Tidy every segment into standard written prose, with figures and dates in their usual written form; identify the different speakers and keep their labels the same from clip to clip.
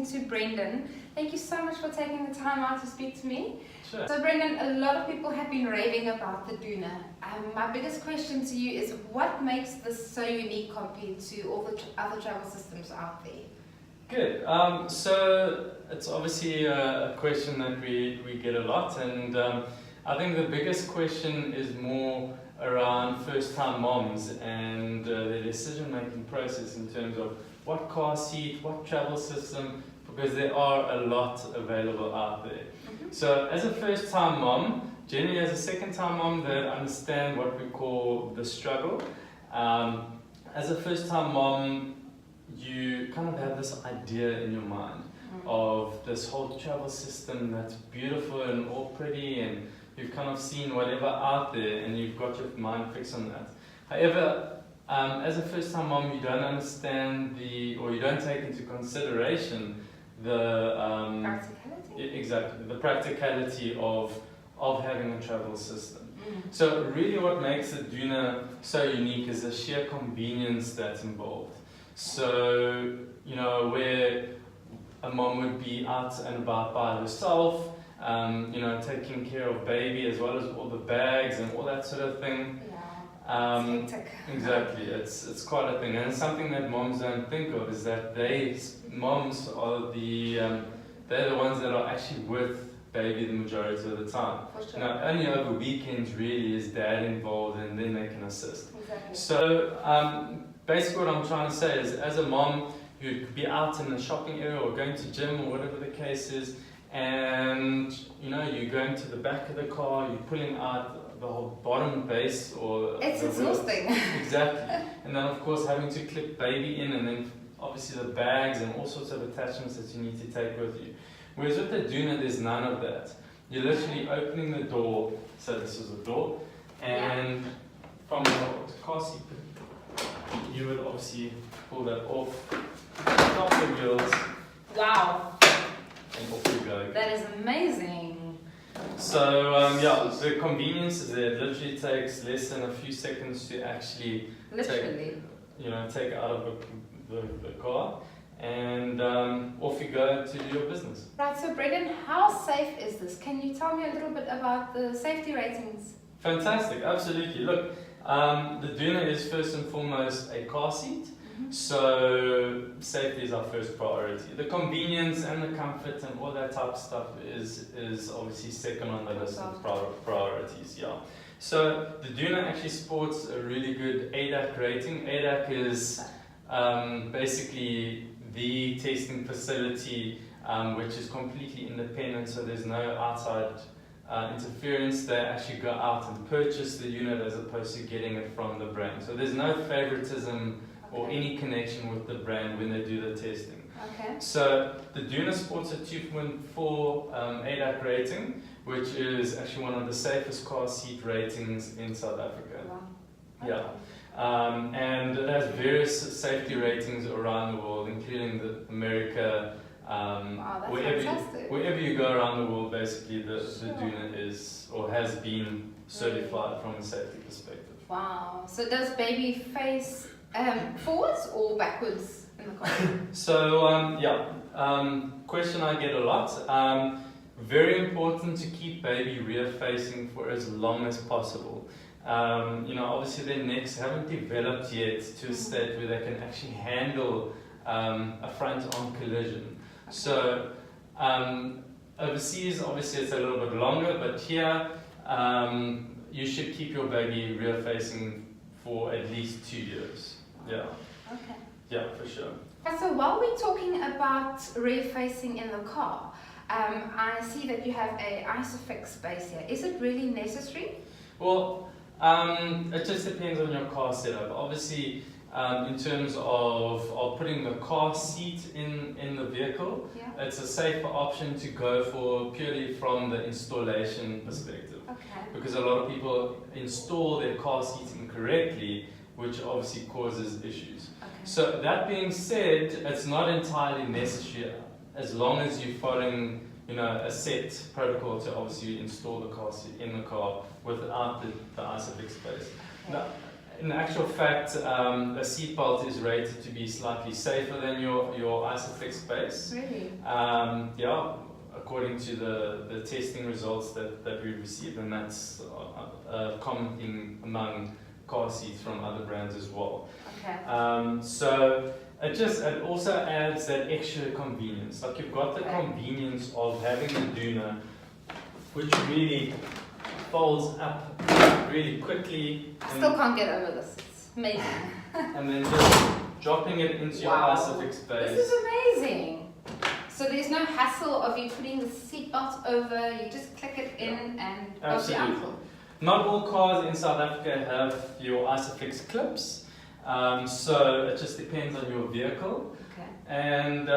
Speaker 1: to Brendon. Thank you so much for taking the time out to speak to me.
Speaker 2: Sure.
Speaker 1: So Brendon, a lot of people have been raving about the Doona. My biggest question to you is what makes this so unique compared to all the other travel systems out there?
Speaker 2: Good. So it's obviously a question that we get a lot, and I think the biggest question is more around first-time moms and their decision-making process in terms of what car seat, what travel system, because there are a lot available out there. So as a first-time mom, generally as a second-time mom, they understand what we call the struggle. As a first-time mom, you kind of have this idea in your mind of this whole travel system that's beautiful and all pretty, and you've kind of seen whatever out there and you've got your mind fixed on that. However, as a first-time mom, you don't understand or you don't take into consideration the
Speaker 1: Practicality?
Speaker 2: Exactly, the practicality of having a travel system. So really what makes the Doona so unique is the sheer convenience that's involved. So, you know, where a mom would be out and about by herself, you know, taking care of baby as well as all the bags and all that sort of thing.
Speaker 1: Yeah, it's hectic.
Speaker 2: Exactly, it's quite a thing, and it's something that moms don't think of is that moms are they're the ones that are actually with baby the majority of the time.
Speaker 1: For sure.
Speaker 2: Now, only over weekends really is dad involved, and then they can assist.
Speaker 1: Exactly.
Speaker 2: So basically what I'm trying to say is, as a mom, you'd be out in the shopping area or going to gym or whatever the case is, and you know, you're going to the back of the car, you're pulling out the whole bottom base or
Speaker 1: it's exhausting.
Speaker 2: Exactly. And then of course having to clip baby in, and then obviously the bags and all sorts of attachments that you need to take with you. Whereas with the Doona, there's none of that. You're literally opening the door, so this is the door, and from the car seat, you would obviously pull that off, stop the wheels,
Speaker 1: Wow,
Speaker 2: and off you go.
Speaker 1: that is amazing.
Speaker 2: So yeah, the convenience is there. It literally takes less than a few seconds to actually take out of the car, and off you go to do your business.
Speaker 1: Right, so Brendon, how safe is this? Can you tell me a little bit about the safety ratings?
Speaker 2: Fantastic, absolutely. Look, the Doona is first and foremost a car seat, so safety is our first priority. The convenience and the comfort and all that type of stuff is obviously second on the list of priorities. Yeah. So the Doona actually sports a really good ADAC rating. ADAC is basically the testing facility which is completely independent, so there's no outside interference. They actually go out and purchase the unit as opposed to getting it from the brand. So there's no favoritism or any connection with the brand when they do the testing.
Speaker 1: Okay.
Speaker 2: So the Doona sports a 2.4 ADAC rating, which is actually one of the safest car seat ratings in South Africa.
Speaker 1: Wow.
Speaker 2: Yeah. And it has various safety ratings around the world, including America.
Speaker 1: Wow, that's fantastic.
Speaker 2: Wherever you go around the world, basically the Doona is or has been certified from a safety perspective.
Speaker 1: Wow. So does baby face forwards or backwards in the car?
Speaker 2: So question I get a lot. Very important to keep baby rear facing for as long as possible. You know, obviously their necks haven't developed yet to a state where they can actually handle a front-on collision. So overseas, obviously it's a little bit longer, but here you should keep your baby rear facing for at least 2 years. Yeah.
Speaker 1: Okay.
Speaker 2: Yeah, for sure.
Speaker 1: So while we're talking about rear facing in the car, I see that you have a ISOFIX space here. Is it really necessary?
Speaker 2: Well, it just depends on your car setup. Obviously, in terms of putting the car seat in the vehicle, it's a safer option to go for purely from the installation perspective.
Speaker 1: Okay.
Speaker 2: Because a lot of people install their car seats incorrectly, which obviously causes issues.
Speaker 1: Okay.
Speaker 2: So that being said, it's not entirely necessary as long as you're following, you know, a set protocol to obviously install the car seat in the car without the ISOFIX space.
Speaker 1: Okay.
Speaker 2: Now, in actual fact, a seatbelt is rated to be slightly safer than your Isofix base.
Speaker 1: Really?
Speaker 2: Yeah, according to the testing results that we received, and that's a common thing among car seats from other brands as well.
Speaker 1: Okay.
Speaker 2: So it also adds that extra convenience. Like you've got the convenience of having a Doona, which really folds up really quickly.
Speaker 1: I still can't get over this. It's amazing.
Speaker 2: And then just dropping it into your Isofix base.
Speaker 1: This is amazing. So there's no hassle of you putting the seatbelt over. You just click it in and go to the uncle.
Speaker 2: Not all cars in South Africa have your Isofix clips, so it just depends on your vehicle.
Speaker 1: Okay.
Speaker 2: And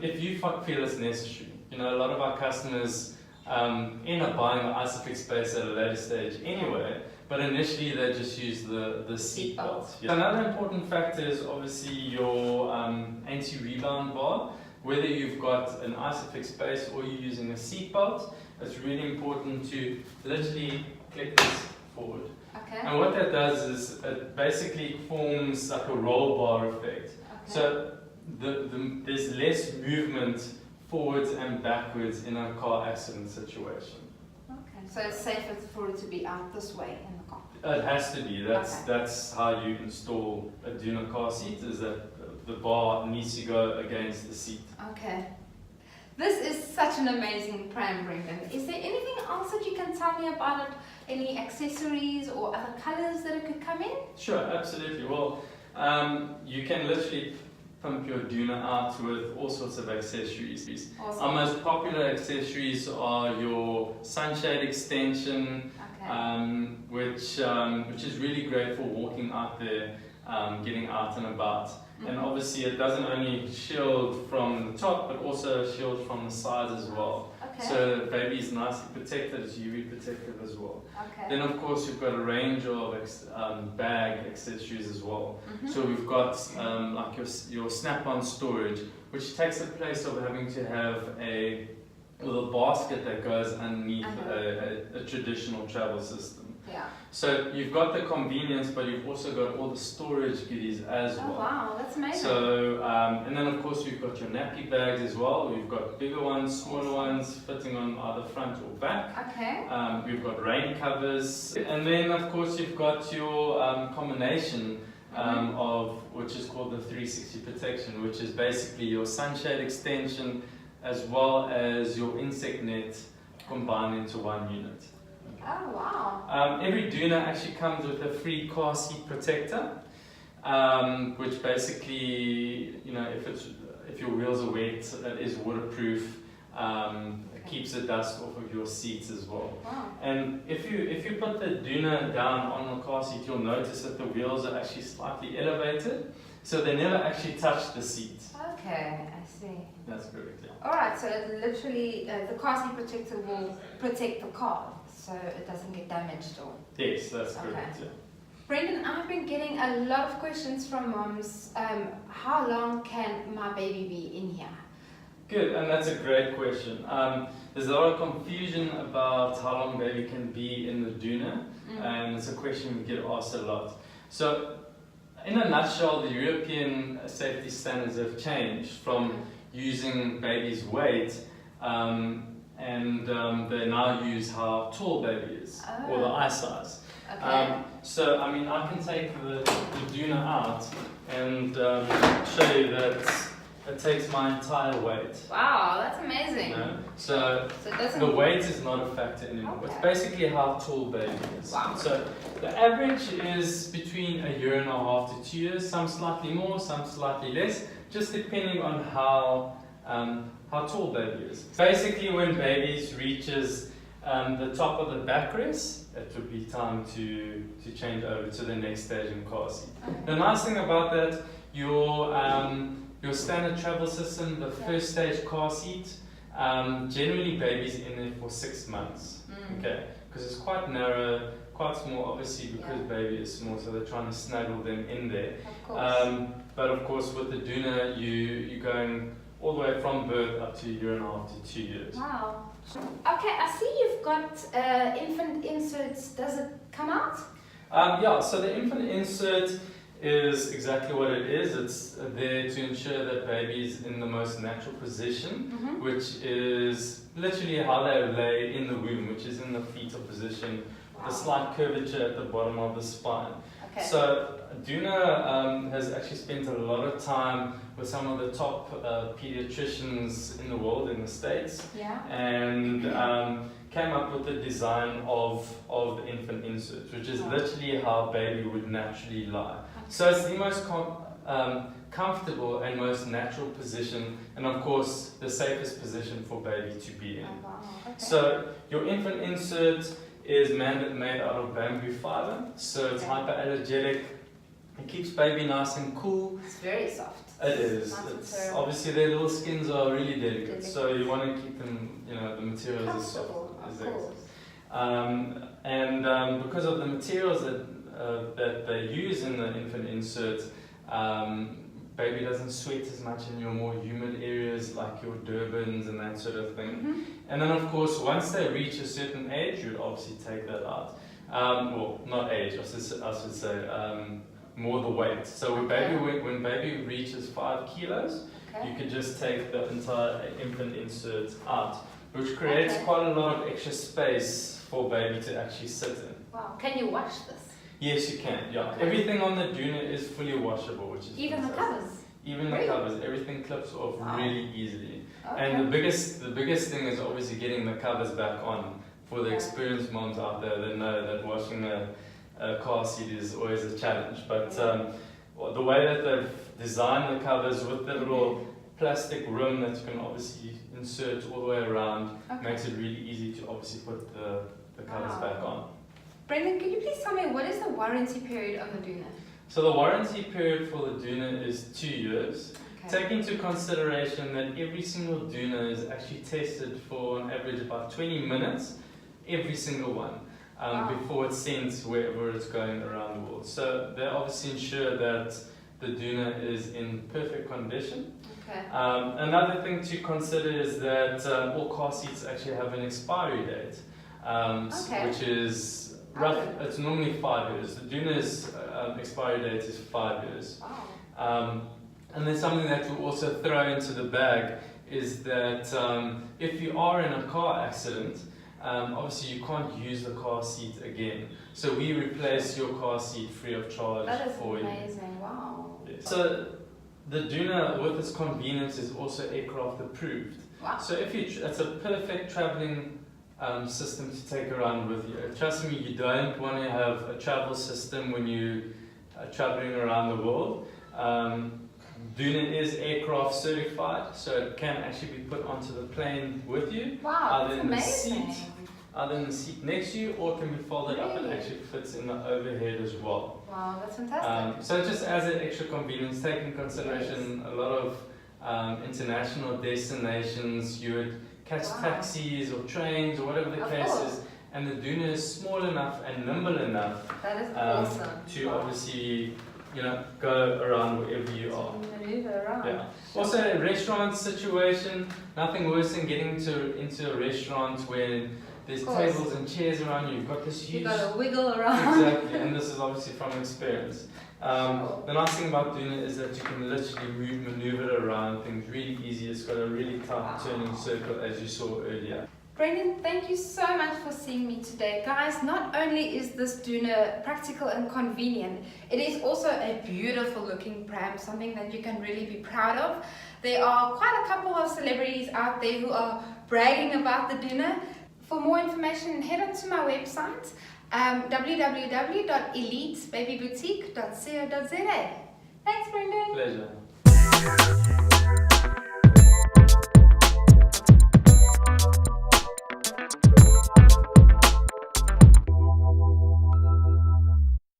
Speaker 2: if you feel it's necessary, you know, a lot of our customers end up buying the Isofix base at a later stage anyway, but initially they just use the seat belt. Yeah. Another important factor is obviously your anti-rebound bar. Whether you've got an Isofix base or you're using a seat belt, it's really important to literally click this forward.
Speaker 1: Okay.
Speaker 2: And what that does is it basically forms like a roll bar effect.
Speaker 1: Okay.
Speaker 2: So there's less movement forwards and backwards in a car accident situation.
Speaker 1: Okay. So it's safer for it to be out this way in the car.
Speaker 2: It has to be. That's how you install a Doona car seat, is that the bar needs to go against the seat.
Speaker 1: Okay. This is such an amazing pram, Brendon. Is there anything else that you can tell me about it? Any accessories or other colours that it could come in?
Speaker 2: Sure, absolutely. Well, you can literally pump your Doona out with all sorts of accessories.
Speaker 1: Awesome.
Speaker 2: Our most popular accessories are your sunshade extension, which is really great for walking out there, getting out and about. And obviously it doesn't only shield from the top, but also shield from the sides as well.
Speaker 1: Okay.
Speaker 2: So the baby is nicely protected, it's UV protected as well.
Speaker 1: Okay.
Speaker 2: Then of course you've got a range of bag accessories as well. So we've got like your snap-on storage, which takes the place of having to have a little basket that goes underneath a traditional travel system.
Speaker 1: Yeah.
Speaker 2: So you've got the convenience, but you've also got all the storage goodies as well.
Speaker 1: Oh wow, that's amazing.
Speaker 2: So, and then of course you've got your nappy bags as well. We've got bigger ones, smaller ones, fitting on either front or back.
Speaker 1: Okay.
Speaker 2: We've got rain covers. And then of course you've got your combination of, which is called the 360 protection, which is basically your sunshade extension as well as your insect net combined into one unit.
Speaker 1: Oh wow.
Speaker 2: Every Doona actually comes with a free car seat protector, which basically, you know, if your wheels are wet, it is waterproof. It keeps the dust off of your seats as well.
Speaker 1: Wow.
Speaker 2: And if you put the Doona down on the car seat, you'll notice that the wheels are actually slightly elevated, so they never actually touch the seat.
Speaker 1: Okay, I see.
Speaker 2: That's correct. Yeah.
Speaker 1: All right, so it literally the car seat protector will protect the car, so it doesn't get damaged or.
Speaker 2: Yes, that's correct. Yeah.
Speaker 1: Brendon, I've been getting a lot of questions from moms. How long can my baby be in here?
Speaker 2: Good, and that's a great question. There's a lot of confusion about how long baby can be in the Doona, and it's a question we get asked a lot. So, in a nutshell, the European safety standards have changed from using baby's weight, and they now use how tall baby is, or the eye size.
Speaker 1: Okay.
Speaker 2: So, I mean, I can take the Doona out and show you that it takes my entire weight.
Speaker 1: Wow, that's amazing.
Speaker 2: You know? So
Speaker 1: it doesn't.
Speaker 2: the weight is not a factor anymore.
Speaker 1: Okay.
Speaker 2: It's basically how tall baby is.
Speaker 1: Wow.
Speaker 2: So the average is between 1.5 years to 2 years. Some slightly more, some slightly less, just depending on how tall baby is. Basically, when baby reaches the top of the backrest, it would be time to change over to the next stage in car seat.
Speaker 1: Okay.
Speaker 2: The nice thing about that, your standard travel system, the first stage car seat, generally baby's in there for 6 months. Okay, because it's quite narrow, quite small, obviously because baby is small, so they're trying to snuggle them in there.
Speaker 1: Of course.
Speaker 2: But of course, with the Doona, you're going all the way from birth up to 1.5 years to 2 years.
Speaker 1: Wow. Okay, I see you've got infant inserts. Does it come out?
Speaker 2: Yeah, so the infant insert is exactly what it is. It's there to ensure that baby is in the most natural position, which is literally how they lay in the womb, which is in the fetal position, with a slight curvature at the bottom of the spine.
Speaker 1: Okay.
Speaker 2: So Doona has actually spent a lot of time with some of the top pediatricians in the world, in the States,
Speaker 1: Yeah.
Speaker 2: and came up with the design of the infant insert, which is literally how baby would naturally lie. So it's the most comfortable and most natural position, and of course the safest position for baby to be in.
Speaker 1: Oh, wow. Okay.
Speaker 2: So your infant insert is made out of bamboo fiber, so it's hyperallergenic. It keeps baby nice and cool.
Speaker 1: It's very soft.
Speaker 2: It is.
Speaker 1: Nice and
Speaker 2: It's
Speaker 1: firm.
Speaker 2: obviously their little skins are really delicate, so you want to keep them, the materials as soft
Speaker 1: Comfortable,
Speaker 2: as
Speaker 1: of
Speaker 2: they
Speaker 1: course.
Speaker 2: and because of the materials that they use in the infant insert, baby doesn't sweat as much in your more humid areas like your Durbans and that sort of thing. And then of course, once they reach a certain age, you'd obviously take that out. Well, not age, I should say, more the weight. So when baby reaches 5 kilos, you could just take the entire infant insert out, which creates quite a lot of extra space for baby to actually sit in.
Speaker 1: Wow. Can you wash this?
Speaker 2: Yes, you can. Yeah, everything on the Doona is fully washable, which is
Speaker 1: Even
Speaker 2: fantastic.
Speaker 1: the covers?
Speaker 2: Even the covers, everything clips off really easily.
Speaker 1: Okay.
Speaker 2: And the biggest thing is obviously getting the covers back on. For the experienced moms out there that know that washing a car seat is always a challenge. But the way that they've designed the covers with the little plastic rim that you can obviously insert all the way around makes it really easy to obviously put the covers back on.
Speaker 1: Brendon, could you please tell me what is the warranty period on the Doona?
Speaker 2: So the warranty period for the Doona is 2 years. Take into consideration that every single Doona is actually tested for on average about 20 minutes, every single one, before it's sent wherever it's going around the world. So they obviously ensure that the Doona is in perfect condition. Another thing to consider is that all car seats actually have an expiry date, which is it's normally 5 years. The Doona's expiry date is 5 years. And then something that we'll also throw into the bag is that if you are in a car accident, obviously you can't use the car seat again. So we replace your car seat free of charge for you.
Speaker 1: That is amazing, wow.
Speaker 2: Yes. So the Doona, with its convenience, is also aircraft approved.
Speaker 1: Wow.
Speaker 2: So it's a perfect traveling system to take around with you. Trust me, you don't want to have a travel system when you are traveling around the world. Doona is aircraft certified, so it can actually be put onto the plane with you.
Speaker 1: Wow, that's amazing.
Speaker 2: Either in the seat next to you, or it can be folded up and actually fits in the overhead as well.
Speaker 1: Wow, that's fantastic.
Speaker 2: So just as an extra convenience, take in consideration a lot of international destinations, you would catch taxis or trains or whatever the case is, and the Doona is small enough and nimble enough to obviously go around wherever you are.
Speaker 1: Maneuver around.
Speaker 2: Yeah. Also, a restaurant situation, nothing worse than getting into a restaurant where there's tables and chairs around you. You've got this huge...
Speaker 1: You've got to wiggle around.
Speaker 2: Exactly, and this is obviously from experience. The nice thing about Doona is that you can literally maneuver it around things really easy. It's got a really tight turning circle, as you saw earlier.
Speaker 1: Brendon, thank you so much for seeing me today. Guys, not only is this Doona practical and convenient, it is also a beautiful looking pram, something that you can really be proud of. There are quite a couple of celebrities out there who are bragging about the Doona. For more information, head on to my website, www.elitebabyboutique.co.za. Thanks, Brendon.
Speaker 2: Pleasure.